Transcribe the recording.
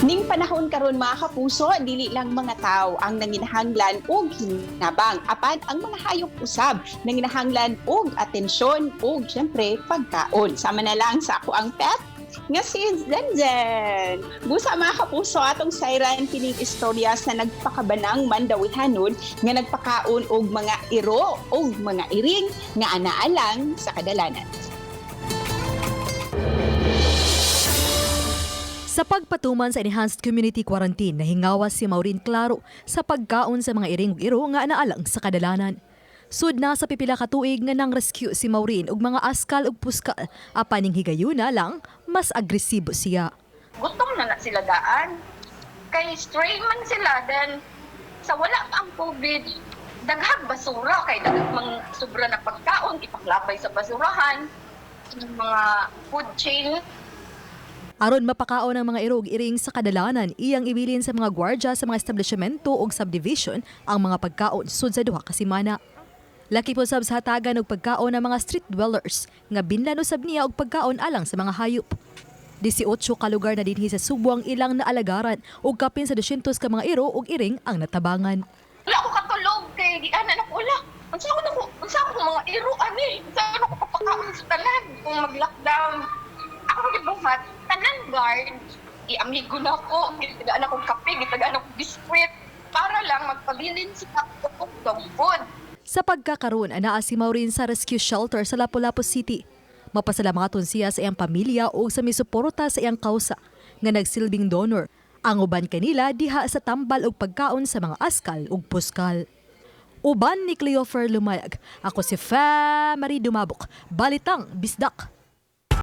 Ning panahon karon mga kapuso, dili lang mga tao ang nanginahanglan og hinabang, apan ang mga hayop usab nanginahanglan og atensyon ug syempre pagkaon. Sama na lang sa ako ang pet nga si Zenzen. Busa mga kapuso atong sayran kining istorya sa nagpakabanang mandawihanon nga nagpakaon og mga iro og mga iring nga anaa lang sa kadalanan. Sa pagpatuman sa enhanced community quarantine, nahingawas si Maureen Claro sa pagkaon sa mga iring ug iro nga anaalang sa kadalanan. Sud na sa pipila ka tuig nga nang rescue si Maureen og mga askal ug puskal, apan ning higayuna lang mas agresibo siya. Gutom na sila daan. Kay stray man sila, then sa wala pa ang COVID, daghang basura, kay daghang mga sobra na pagkaon, ipaglabay sa basurahan, mga food chain. Aron mapakaon ang mga iro ug iring sa kadalanan, iyang ibilin sa mga gwardya sa mga establishmento ug subdivision ang mga pagkaon sud sa duha ka semana. Laki po sab sa hatagan og pagkaon ang mga street dwellers nga binlan usab niya og pagkaon alang sa mga hayop. 18 ka lugar na dinhi sa Subo ang ilang naalagaran ug kapin sa 200 ka mga iro ug iring ang natabangan. Wala ako katulog kay gianan ako wala. Unsa ako mga iro ani? Unsa ako papakaon sa tanan kung mag-lockdown? Ako gibuhat tanan guard. Amigo na ko, gitagaan akong kape, gitagaan akong biskwit para lang magpabilin sila og dog food. Sa pagkakaroon, anaa si Maureen sa rescue shelter sa Lapu-Lapu City. Mapasalamaton siya sa iyang pamilya o sa misuporta sa iyang kausa nga nagsilbing donor. Ang uban kanila diha sa tambal og pagkaon sa mga askal ug puskal. Uban ni Cleofer Lumayag, ako si Marie Dumabok, Balitang Bisdak.